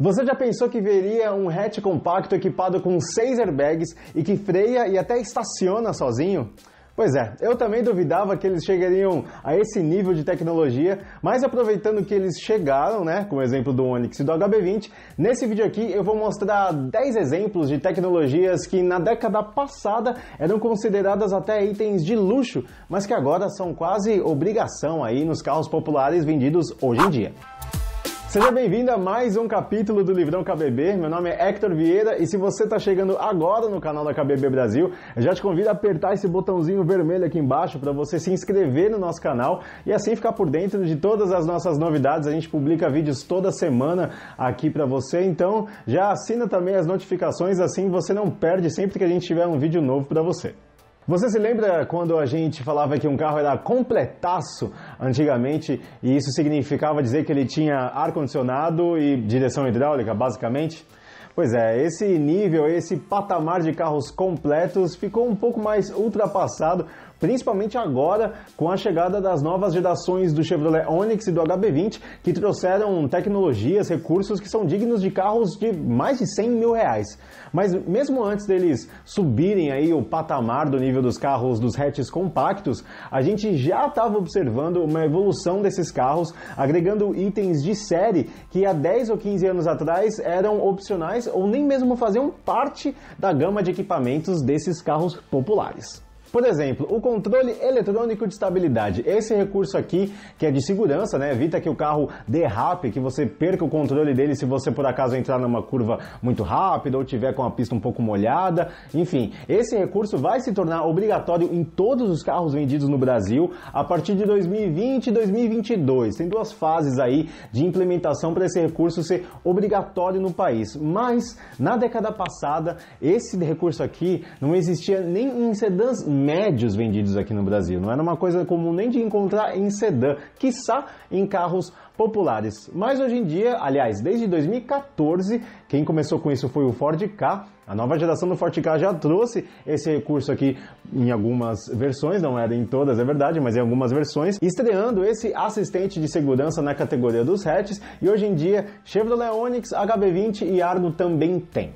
Você já pensou que veria um hatch compacto equipado com 6 airbags e que freia e até estaciona sozinho? Pois é, eu também duvidava que eles chegariam a esse nível de tecnologia, mas aproveitando que eles chegaram, com o exemplo do Onix e do HB20, nesse vídeo aqui eu vou mostrar 10 exemplos de tecnologias que na década passada eram consideradas até itens de luxo, mas que agora são quase obrigação aí nos carros populares vendidos hoje em dia. Seja bem-vindo a mais um capítulo do Livrão KBB, meu nome é Hector Vieira e se você está chegando agora no canal da KBB Brasil, eu já te convido a apertar esse botãozinho vermelho aqui embaixo para você se inscrever no nosso canal e assim ficar por dentro de todas as nossas novidades. A gente publica vídeos toda semana aqui para você, então já assina também as notificações, assim você não perde sempre que a gente tiver um vídeo novo para você. Você se lembra quando a gente falava que um carro era completaço antigamente e isso significava dizer que ele tinha ar-condicionado e direção hidráulica, basicamente? Pois é, esse nível, esse patamar de carros completos ficou um pouco mais ultrapassado, principalmente agora com a chegada das novas gerações do Chevrolet Onix e do HB20, que trouxeram tecnologias, recursos que são dignos de carros de mais de 100 mil reais. Mas mesmo antes deles subirem aí o patamar do nível dos carros dos hatches compactos, a gente já estava observando uma evolução desses carros, agregando itens de série que há 10 ou 15 anos atrás eram opcionais ou nem mesmo faziam parte da gama de equipamentos desses carros populares. Por exemplo, o controle eletrônico de estabilidade. Esse recurso aqui, que é de segurança, evita que o carro derrape, que você perca o controle dele se você por acaso entrar numa curva muito rápida ou tiver com a pista um pouco molhada. Enfim, esse recurso vai se tornar obrigatório em todos os carros vendidos no Brasil a partir de 2020 e 2022. Tem duas fases aí de implementação para esse recurso ser obrigatório no país. Mas, na década passada, esse recurso aqui não existia nem em sedãs médios vendidos aqui no Brasil. Não era uma coisa comum nem de encontrar em sedã, quiçá em carros populares. Mas hoje em dia, aliás, desde 2014, quem começou com isso foi o Ford Ka. A nova geração do Ford Ka já trouxe esse recurso aqui em algumas versões, não era em todas, é verdade, mas em algumas versões, estreando esse assistente de segurança na categoria dos hatches, e hoje em dia Chevrolet Onix, HB20 e Argo também tem.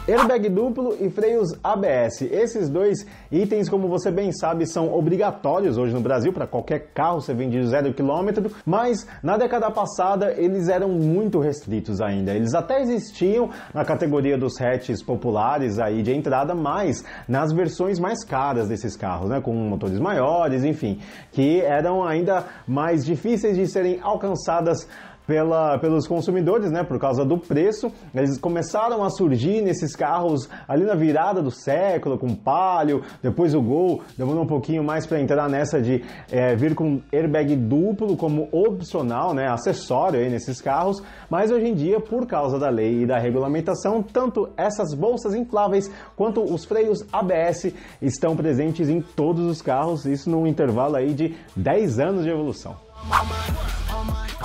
Airbag duplo e freios ABS. Esses dois itens, como você bem sabe, são obrigatórios hoje no Brasil para qualquer carro ser vendido 0 km, mas na década passada eles eram muito restritos ainda. Eles até existiam na categoria dos hatches populares aí de entrada, mas nas versões mais caras desses carros, com motores maiores, enfim, que eram ainda mais difíceis de serem alcançadas pelos consumidores, por causa do preço. Eles começaram a surgir nesses carros ali na virada do século, com Palio, depois o Gol, demorou um pouquinho mais para entrar nessa de vir com airbag duplo como opcional, acessório aí nesses carros, mas hoje em dia, por causa da lei e da regulamentação, tanto essas bolsas infláveis quanto os freios ABS estão presentes em todos os carros, isso num intervalo aí de 10 anos de evolução.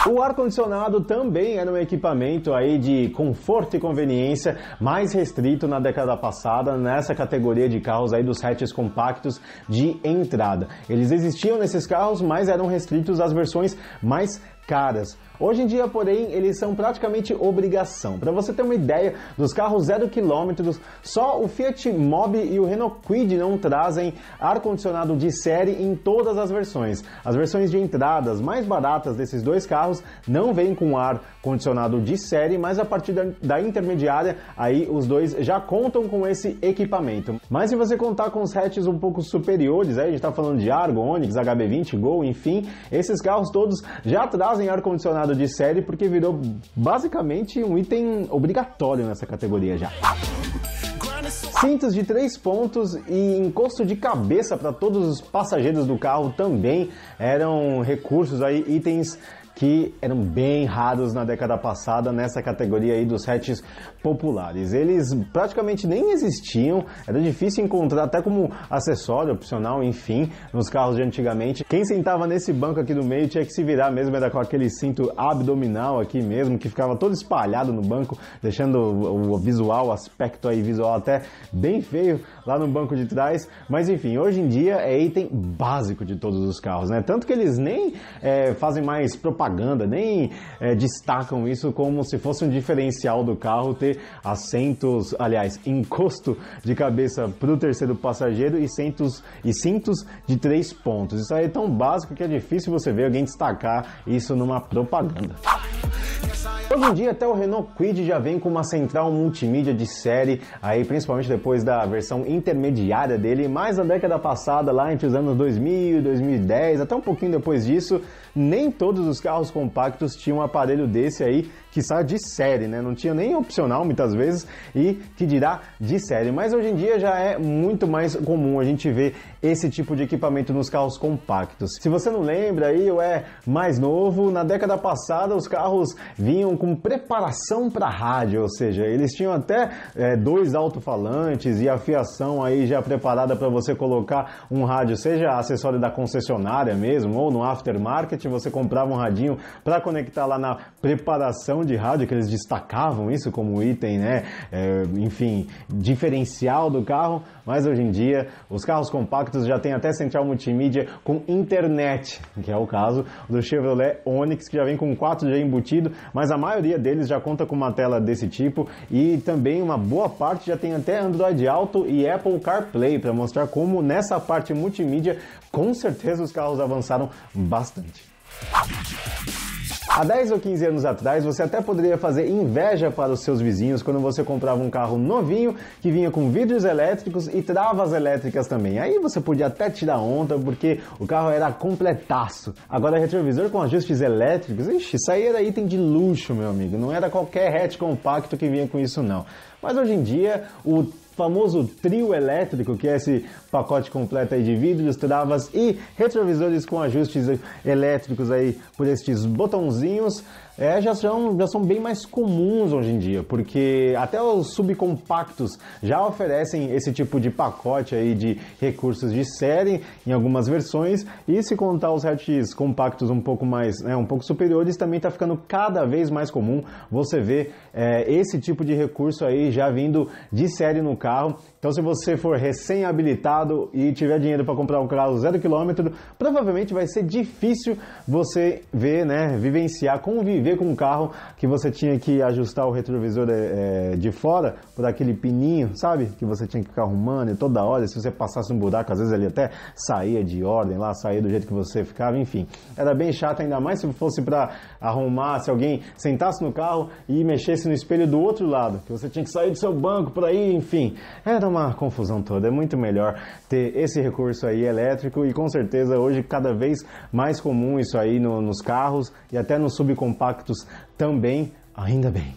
O ar-condicionado também era um equipamento aí de conforto e conveniência mais restrito na década passada nessa categoria de carros aí dos hatches compactos de entrada. Eles existiam nesses carros, mas eram restritos às versões mais caras. Hoje em dia, porém, eles são praticamente obrigação. Para você ter uma ideia, dos carros 0 km, só o Fiat Mobi e o Renault Kwid não trazem ar-condicionado de série em todas as versões. As versões de entradas mais baratas desses dois carros não vêm com ar-condicionado de série, mas a partir da intermediária, aí os dois já contam com esse equipamento. Mas se você contar com os hatches um pouco superiores, aí a gente está falando de Argo, Onix, HB20, Gol, enfim, esses carros todos já trazem ar-condicionado de série porque virou basicamente um item obrigatório nessa categoria já. Cintos de 3 pontos e encosto de cabeça para todos os passageiros do carro também eram recursos aí, itens que eram bem raros na década passada nessa categoria aí dos hatches populares. Eles praticamente nem existiam, era difícil encontrar até como acessório opcional, enfim, nos carros de antigamente. Quem sentava nesse banco aqui do meio tinha que se virar mesmo, era com aquele cinto abdominal aqui mesmo, que ficava todo espalhado no banco, deixando o visual, o aspecto aí visual até bem feio lá no banco de trás. Mas enfim, hoje em dia é item básico de todos os carros, Tanto que eles nem fazem mais propaganda propaganda, nem destacam isso como se fosse um diferencial do carro ter assentos, aliás, encosto de cabeça para o terceiro passageiro e cintos de 3 pontos. Isso aí é tão básico que é difícil você ver alguém destacar isso numa propaganda. Hoje em dia até o Renault Kwid já vem com uma central multimídia de série, aí principalmente depois da versão intermediária dele, mas na década passada, lá entre os anos 2000 e 2010, até um pouquinho depois disso, nem todos os carros compactos tinham um aparelho desse aí, que sai de série, né? Não tinha nem opcional muitas vezes e que dirá de série, mas hoje em dia já é muito mais comum a gente ver esse tipo de equipamento nos carros compactos. Se você não lembra aí ou é mais novo, na década passada os carros vinham com preparação para rádio, ou seja, eles tinham até 2 alto-falantes e a fiação aí já preparada para você colocar um rádio, seja acessório da concessionária mesmo ou no aftermarket, você comprava um radinho para conectar lá na preparação de rádio, que eles destacavam isso como item, né? Enfim, diferencial do carro, mas hoje em dia os carros compactos já têm até central multimídia com internet, que é o caso do Chevrolet Onix, que já vem com 4G embutido, mas a maioria deles já conta com uma tela desse tipo e também uma boa parte já tem até Android Auto e Apple CarPlay, para mostrar como nessa parte multimídia com certeza os carros avançaram bastante. Há 10 ou 15 anos atrás, você até poderia fazer inveja para os seus vizinhos quando você comprava um carro novinho que vinha com vidros elétricos e travas elétricas também. Aí você podia até tirar onda porque o carro era completaço. Agora, retrovisor com ajustes elétricos, isso aí era item de luxo, meu amigo. Não era qualquer hatch compacto que vinha com isso, não. Mas hoje em dia, o famoso trio elétrico, que é esse pacote completo aí de vidros, travas e retrovisores com ajustes elétricos aí por estes botãozinhos, já são bem mais comuns hoje em dia, porque até os subcompactos já oferecem esse tipo de pacote aí de recursos de série em algumas versões, e se contar os hatches compactos um pouco mais, um pouco superiores, também está ficando cada vez mais comum você ver esse tipo de recurso aí já vindo de série no carro. Então, se você for recém-habilitado e tiver dinheiro para comprar um carro 0 km, provavelmente vai ser difícil você ver, vivenciar, conviver com um carro que você tinha que ajustar o retrovisor de fora por aquele pininho, sabe? Que você tinha que ficar arrumando e toda hora, se você passasse um buraco, às vezes ele até saía de ordem lá, saía do jeito que você ficava, enfim. Era bem chato, ainda mais se fosse para arrumar, se alguém sentasse no carro e mexesse no espelho do outro lado, que você tinha que sair do seu banco por aí, enfim. Era uma confusão toda. É muito melhor ter esse recurso aí elétrico e com certeza hoje cada vez mais comum isso aí nos carros e até nos subcompactos também, ainda bem.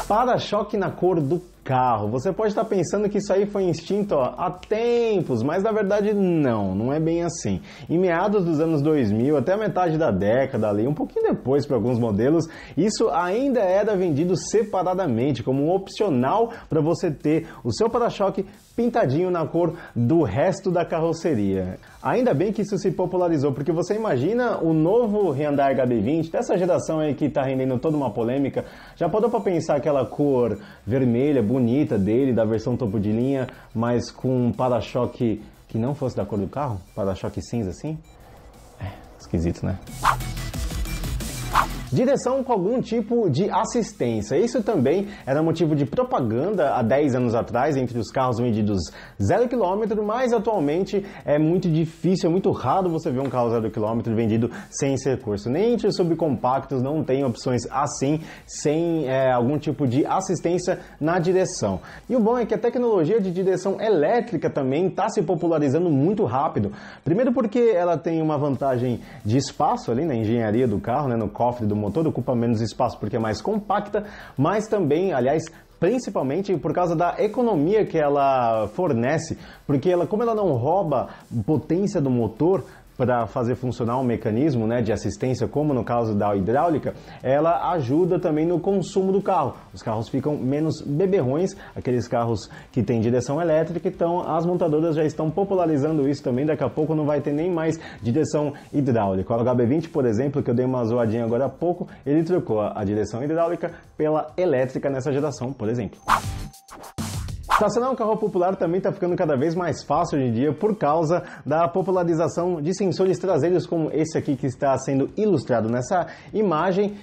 Para-choque na cor do carro. Você pode estar pensando que isso aí foi instinto há tempos, mas na verdade não é bem assim. Em meados dos anos 2000, até a metade da década ali, um pouquinho depois para alguns modelos, isso ainda era vendido separadamente, como um opcional para você ter o seu para-choque pintadinho na cor do resto da carroceria. Ainda bem que isso se popularizou, porque você imagina o novo Hyundai HB20, dessa geração aí que está rendendo toda uma polêmica, já parou para pensar aquela cor vermelha, bonita dele, da versão topo de linha, mas com um para-choque que não fosse da cor do carro? Para-choque cinza assim? Esquisito, né? Direção com algum tipo de assistência. Isso também era motivo de propaganda há 10 anos atrás entre os carros vendidos 0 km, mas atualmente é muito difícil, é muito raro você ver um carro 0 km vendido sem esse recurso. Nem entre os subcompactos não tem opções assim, sem algum tipo de assistência na direção. E o bom é que a tecnologia de direção elétrica também está se popularizando muito rápido. Primeiro porque ela tem uma vantagem de espaço ali na engenharia do carro, no cofre do motor, ocupa menos espaço porque é mais compacta, mas também, aliás, principalmente por causa da economia que ela fornece, porque como ela não rouba potência do motor para fazer funcionar um mecanismo de assistência, como no caso da hidráulica, ela ajuda também no consumo do carro. Os carros ficam menos beberrões, aqueles carros que têm direção elétrica, então as montadoras já estão popularizando isso também, daqui a pouco não vai ter nem mais direção hidráulica. O HB20, por exemplo, que eu dei uma zoadinha agora há pouco, ele trocou a direção hidráulica pela elétrica nessa geração, por exemplo. Estacionar um carro popular também está ficando cada vez mais fácil hoje em dia por causa da popularização de sensores traseiros como esse aqui que está sendo ilustrado nessa imagem.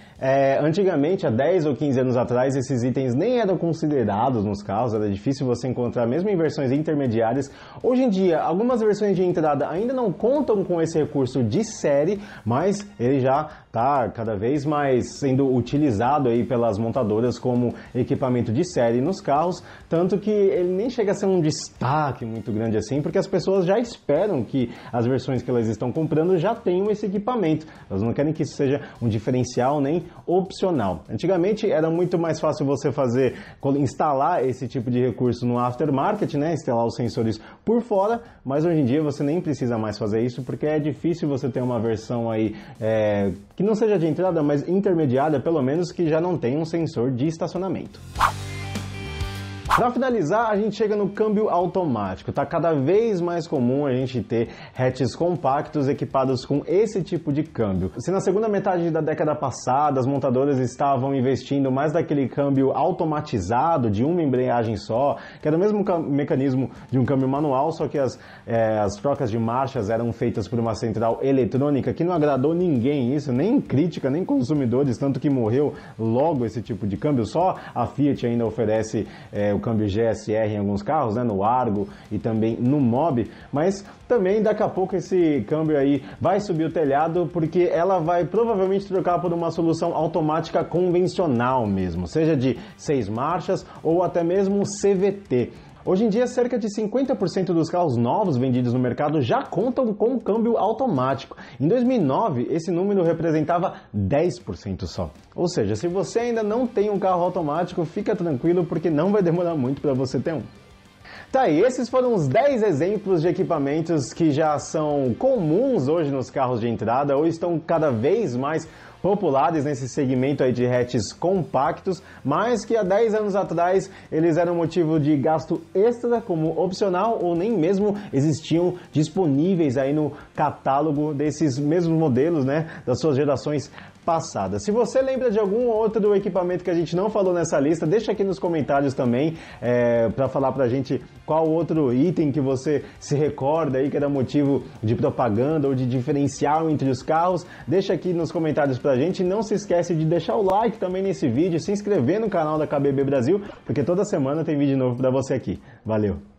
Antigamente, há 10 ou 15 anos atrás, esses itens nem eram considerados nos carros, era difícil você encontrar mesmo em versões intermediárias. Hoje em dia, algumas versões de entrada ainda não contam com esse recurso de série, mas ele já está cada vez mais sendo utilizado aí pelas montadoras como equipamento de série nos carros, tanto que ele nem chega a ser um destaque muito grande assim, porque as pessoas já esperam que as versões que elas estão comprando já tenham esse equipamento. Elas não querem que isso seja um diferencial nem opcional. Antigamente era muito mais fácil você instalar esse tipo de recurso no aftermarket, né? Instalar os sensores por fora, mas hoje em dia você nem precisa mais fazer isso porque é difícil você ter uma versão aí que não seja de entrada, mas intermediária, pelo menos que já não tenha um sensor de estacionamento. Para finalizar, a gente chega no câmbio automático. Está cada vez mais comum a gente ter hatches compactos equipados com esse tipo de câmbio. Se na segunda metade da década passada as montadoras estavam investindo mais naquele câmbio automatizado de uma embreagem só, que era o mesmo mecanismo de um câmbio manual, só que as trocas de marchas eram feitas por uma central eletrônica, que não agradou ninguém isso, nem crítica, nem consumidores, tanto que morreu logo esse tipo de câmbio. Só a Fiat ainda oferece o câmbio GSR em alguns carros, né, no Argo e também no Mobi, mas também daqui a pouco esse câmbio aí vai subir o telhado porque ela vai provavelmente trocar por uma solução automática convencional mesmo, seja de 6 marchas ou até mesmo CVT. Hoje em dia, cerca de 50% dos carros novos vendidos no mercado já contam com câmbio automático. Em 2009, esse número representava 10% só. Ou seja, se você ainda não tem um carro automático, fica tranquilo porque não vai demorar muito para você ter um. Tá aí, esses foram os 10 exemplos de equipamentos que já são comuns hoje nos carros de entrada ou estão cada vez mais populares nesse segmento aí de hatches compactos, mas que há 10 anos atrás eles eram motivo de gasto extra como opcional ou nem mesmo existiam disponíveis aí no catálogo desses mesmos modelos, né, das suas gerações passadas. Se você lembra de algum outro equipamento que a gente não falou nessa lista, deixa aqui nos comentários também para falar pra gente qual outro item que você se recorda aí que era motivo de propaganda ou de diferencial entre os carros. Deixa aqui nos comentários pra gente. Não se esquece de deixar o like também nesse vídeo, se inscrever no canal da KBB Brasil, porque toda semana tem vídeo novo pra você aqui. Valeu!